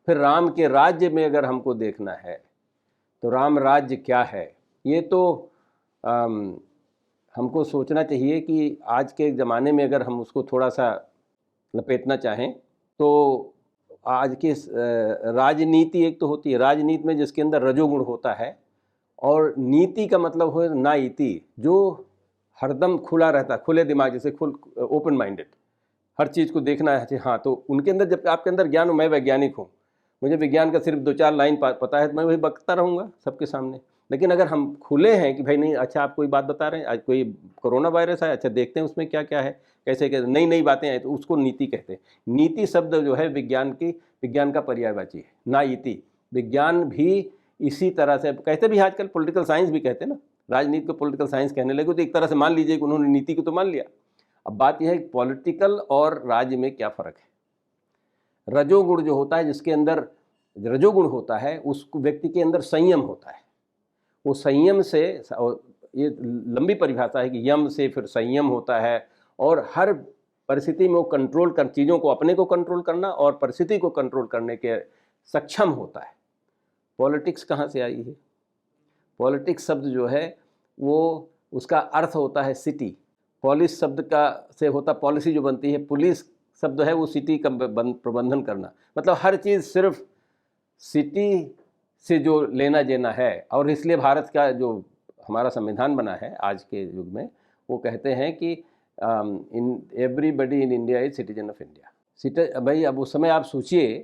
फिर राम के राज्य में अगर हमको देखना है तो राम राज्य क्या है, ये तो हमको सोचना चाहिए कि आज के ज़माने में अगर हम उसको थोड़ा सा लपेटना चाहें तो आज की राजनीति एक तो होती है, राजनीति में जिसके अंदर रजोगुण होता है, और नीति का मतलब हो नाइति, जो हरदम खुला रहता, खुले दिमाग, जैसे ओपन माइंडेड, हर चीज़ को देखना है। हाँ, तो उनके अंदर जब आपके अंदर ज्ञान हो, मैं वैज्ञानिक हूँ, मुझे विज्ञान का सिर्फ 2-4 लाइन पता है तो मैं वही बकता रहूँगा सबके सामने। लेकिन अगर हम खुले हैं कि भाई नहीं, अच्छा आप कोई बात बता रहे हैं, आज कोई कोरोना वायरस है, अच्छा देखते हैं उसमें क्या क्या है, कैसे कैसे नई नई बातें आई, तो उसको नीति कहते हैं। नीति शब्द जो है विज्ञान का पर्यायवाची है, ना इति। विज्ञान भी इसी तरह से कहते भी, आजकल पॉलिटिकल साइंस भी कहते हैं ना, राजनीति को पॉलिटिकल साइंस कहने लगे, तो एक तरह से मान लीजिए कि उन्होंने नीति को तो मान लिया। अब बात यह है कि पॉलिटिकल और राज्य में क्या फ़र्क है। रजोगुण जो होता है, जिसके अंदर रजोगुण होता है, उस व्यक्ति के अंदर संयम होता है। वो संयम से, ये लंबी परिभाषा है कि यम से फिर संयम होता है, और हर परिस्थिति में वो कंट्रोल कर, चीज़ों को अपने को कंट्रोल करना और परिस्थिति को कंट्रोल करने के सक्षम होता है। पॉलिटिक्स कहाँ से आई है? पॉलिटिक्स शब्द जो है वो, उसका अर्थ होता है सिटी। पॉलिस शब्द का से होता पॉलिसी जो बनती है, पुलिस शब्द है वो सिटी का प्रबंधन करना, मतलब हर चीज़ सिर्फ सिटी से जो लेना देना है। और इसलिए भारत का जो हमारा संविधान बना है आज के युग में, वो कहते हैं कि in everybody in India is citizen of India. भाई अब उस समय आप सोचिए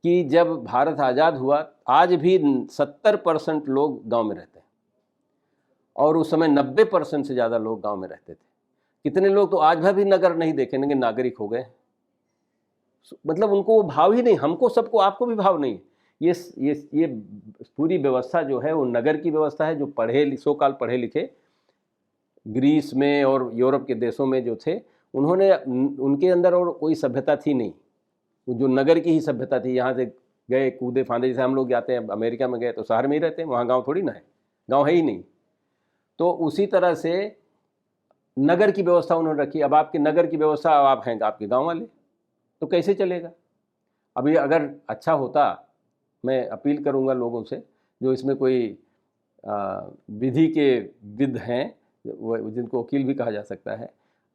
कि जब भारत आज़ाद हुआ, आज भी 70% लोग गांव में रहते हैं, और उस समय 90% से ज़्यादा लोग गांव में रहते थे। कितने लोग तो आज भी नगर नहीं देखेंगे, नागरिक हो गए, मतलब उनको वो भाव ही नहीं। हमको, सबको, आपको भी भाव नहीं। ये पूरी व्यवस्था जो है वो नगर की व्यवस्था है, जो सो काल पढ़े लिखे ग्रीस में और यूरोप के देशों में जो थे, उनके अंदर और कोई सभ्यता थी नहीं, जो नगर की ही सभ्यता थी। यहाँ से गए कूदे फांदे, जैसे हम लोग जाते हैं अमेरिका में गए तो शहर में ही रहते हैं, वहाँ गांव थोड़ी ना है, गांव है ही नहीं। तो उसी तरह से नगर की व्यवस्था उन्होंने रखी। अब आपके नगर की व्यवस्था, आप हैं आपके गांव वाले, तो कैसे चलेगा? अभी अगर अच्छा होता, मैं अपील करूंगा लोगों से जो इसमें कोई विधि के विद हैं, जिनको वकील भी कहा जा सकता है,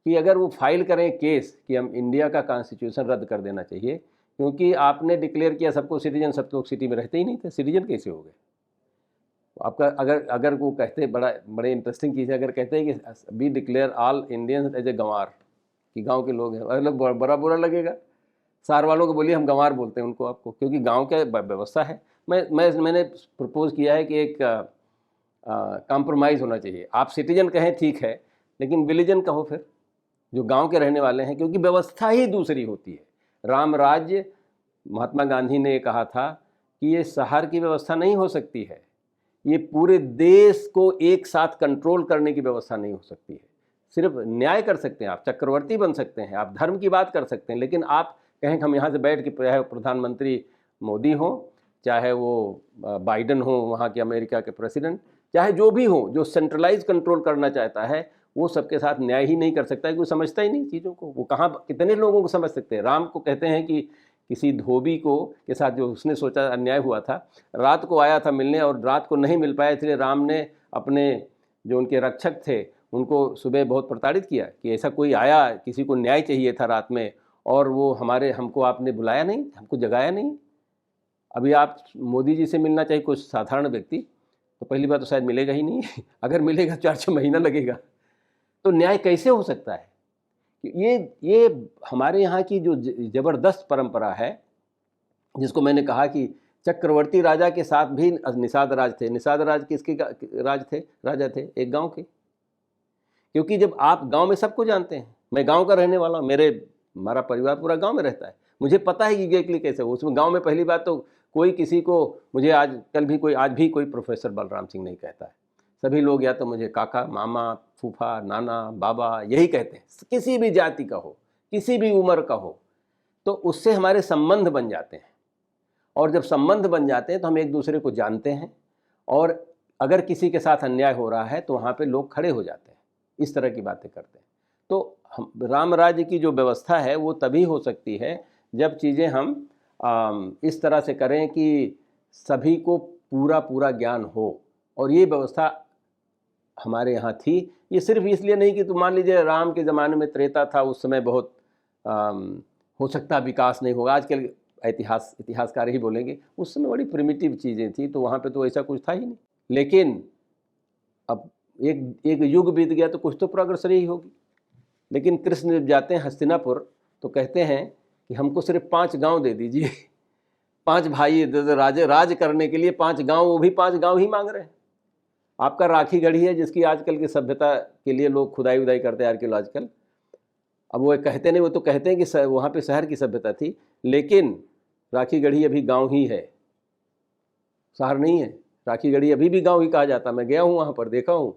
कि अगर वो फाइल करें केस कि हम इंडिया का कॉन्स्टिट्यूशन रद्द कर देना चाहिए, क्योंकि आपने डिक्लेयर किया सबको सिटीजन, सब लोग सिटी में रहते ही नहीं थे, सिटीजन कैसे हो गए? आपका अगर वो कहते, बड़े इंटरेस्टिंग चीज़ है, अगर कहते हैं कि we declare all Indians as a गंवार, कि गांव के लोग हैं, मतलब बड़ा बुरा लगेगा। शहर वालों को बोलिए हम गंवार बोलते हैं उनको, आपको, क्योंकि गांव का व्यवस्था है। मैंने प्रपोज किया है कि एक कॉम्प्रोमाइज़ होना चाहिए। आप सिटीजन कहें ठीक है, लेकिन विलेजन कहो फिर, जो गांव के रहने वाले हैं, क्योंकि व्यवस्था ही दूसरी होती है। राम राज्य, महात्मा गांधी ने कहा था कि ये शहर की व्यवस्था नहीं हो सकती है, ये पूरे देश को एक साथ कंट्रोल करने की व्यवस्था नहीं हो सकती है। सिर्फ न्याय कर सकते हैं आप, चक्रवर्ती बन सकते हैं आप, धर्म की बात कर सकते हैं, लेकिन आप कहें कि हम यहाँ से बैठ के, चाहे प्रधानमंत्री मोदी हो, चाहे वो बाइडन हो वहाँ के अमेरिका के प्रेसिडेंट, चाहे जो भी हो, जो सेंट्रलाइज कंट्रोल करना चाहता है, वो सबके साथ न्याय ही नहीं कर सकता है, कोई समझता ही नहीं चीज़ों को। वो कहाँ, कितने लोगों को समझ सकते हैं? राम को कहते हैं कि किसी धोबी को के साथ जो उसने सोचा अन्याय हुआ था, रात को आया था मिलने और रात को नहीं मिल पाया, इसलिए राम ने अपने जो उनके रक्षक थे उनको सुबह बहुत प्रताड़ित किया कि ऐसा कोई आया, किसी को न्याय चाहिए था रात में, और वो हमको आपने बुलाया नहीं, हमको जगाया नहीं। अभी आप मोदी जी से मिलना चाहिए कोई साधारण व्यक्ति, तो पहली बात तो शायद मिलेगा ही नहीं अगर मिलेगा 4-6 महीना लगेगा। तो न्याय कैसे हो सकता है? ये हमारे यहाँ की जो ज़बरदस्त परंपरा है, जिसको मैंने कहा कि चक्रवर्ती राजा के साथ भी निषाद राज थे। निषाद राज किसके राज थे? राजा थे एक गांव के। क्योंकि जब आप गांव में सबको जानते हैं, मैं गांव का रहने वाला हूँ, हमारा परिवार पूरा गांव में रहता है, मुझे पता है कि एग्जैक्टली कैसे हो। उसमें गांव में पहली बात तो कोई किसी को, मुझे आज भी कोई प्रोफेसर बलराम सिंह नहीं कहता है। सभी लोग या तो मुझे काका, मामा, फूफा, नाना, बाबा यही कहते हैं। किसी भी जाति का हो, किसी भी उम्र का हो, तो उससे हमारे संबंध बन जाते हैं, और जब संबंध बन जाते हैं तो हम एक दूसरे को जानते हैं, और अगर किसी के साथ अन्याय हो रहा है तो वहाँ पे लोग खड़े हो जाते हैं, इस तरह की बातें करते हैं। तो राम राज्य की जो व्यवस्था है वो तभी हो सकती है जब चीज़ें हम इस तरह से करें कि सभी को पूरा पूरा ज्ञान हो। और ये व्यवस्था हमारे यहाँ थी। ये सिर्फ इसलिए नहीं कि मान लीजिए राम के ज़माने में त्रेता था, उस समय बहुत हो सकता विकास नहीं होगा। आजकल इतिहासकार ही बोलेंगे उस समय बड़ी प्रिमिटिव चीज़ें थी, तो वहाँ पे तो ऐसा कुछ था ही नहीं। लेकिन अब एक युग बीत गया तो कुछ तो प्रोग्रेस रही होगी। लेकिन कृष्ण जब जाते हैं हस्तिनापुर तो कहते हैं कि हमको सिर्फ 5 गांव दे दीजिए। 5 भाई राज करने के लिए 5 गांव, वो भी 5 गांव ही मांग रहे हैं। आपका राखी गढ़ी है जिसकी आजकल की सभ्यता के लिए लोग खुदाई उदाई करते हैं आर्कियोलॉजिकल। अब वो कहते नहीं, वो तो कहते हैं कि वहाँ पे शहर की सभ्यता थी, लेकिन राखी गढ़ी अभी गांव ही है, शहर नहीं है। राखी गढ़ी अभी भी गांव ही कहा जाता। मैं गया हूँ वहाँ पर, देखा हूँ।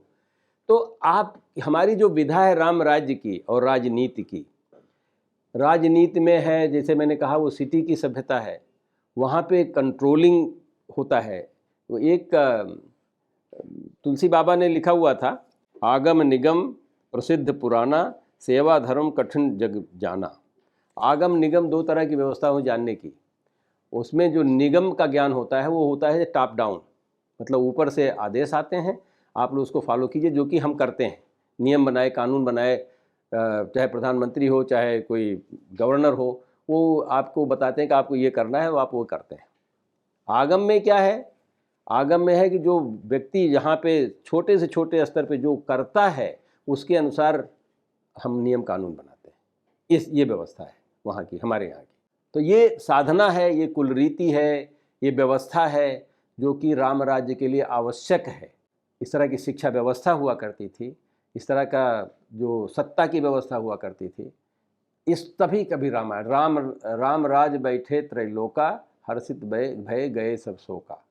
तो आप हमारी जो विधा है राम राज्य की और राजनीति की, राजनीति में है जैसे मैंने कहा वो सिटी की सभ्यता है, वहाँ पे कंट्रोलिंग होता है। वो एक तुलसी बाबा ने लिखा हुआ था, आगम निगम प्रसिद्ध पुराना, सेवा धर्म कठिन जग जाना। आगम निगम 2 तरह की व्यवस्था हो जानने की। उसमें जो निगम का ज्ञान होता है वो होता है टॉप डाउन, मतलब ऊपर से आदेश आते हैं, आप लोग उसको फॉलो कीजिए, जो कि हम करते हैं। नियम बनाए, कानून बनाए, चाहे प्रधानमंत्री हो चाहे कोई गवर्नर हो, वो आपको बताते हैं कि आपको ये करना है, वो आप वो करते हैं। आगम में क्या है? आगम में है कि जो व्यक्ति यहाँ पे छोटे से छोटे स्तर पे जो करता है उसके अनुसार हम नियम कानून बनाते हैं। ये व्यवस्था है वहाँ की, हमारे यहाँ की। तो ये साधना है, ये कुल रीति है, ये व्यवस्था है जो कि राम राज्य के लिए आवश्यक है। इस तरह की शिक्षा व्यवस्था हुआ करती थी, इस तरह का जो सत्ता की व्यवस्था हुआ करती थी। इस तभी कभी रामायण, राम राज बैठे त्रैलोका, हर्षित भय गए सब शोका।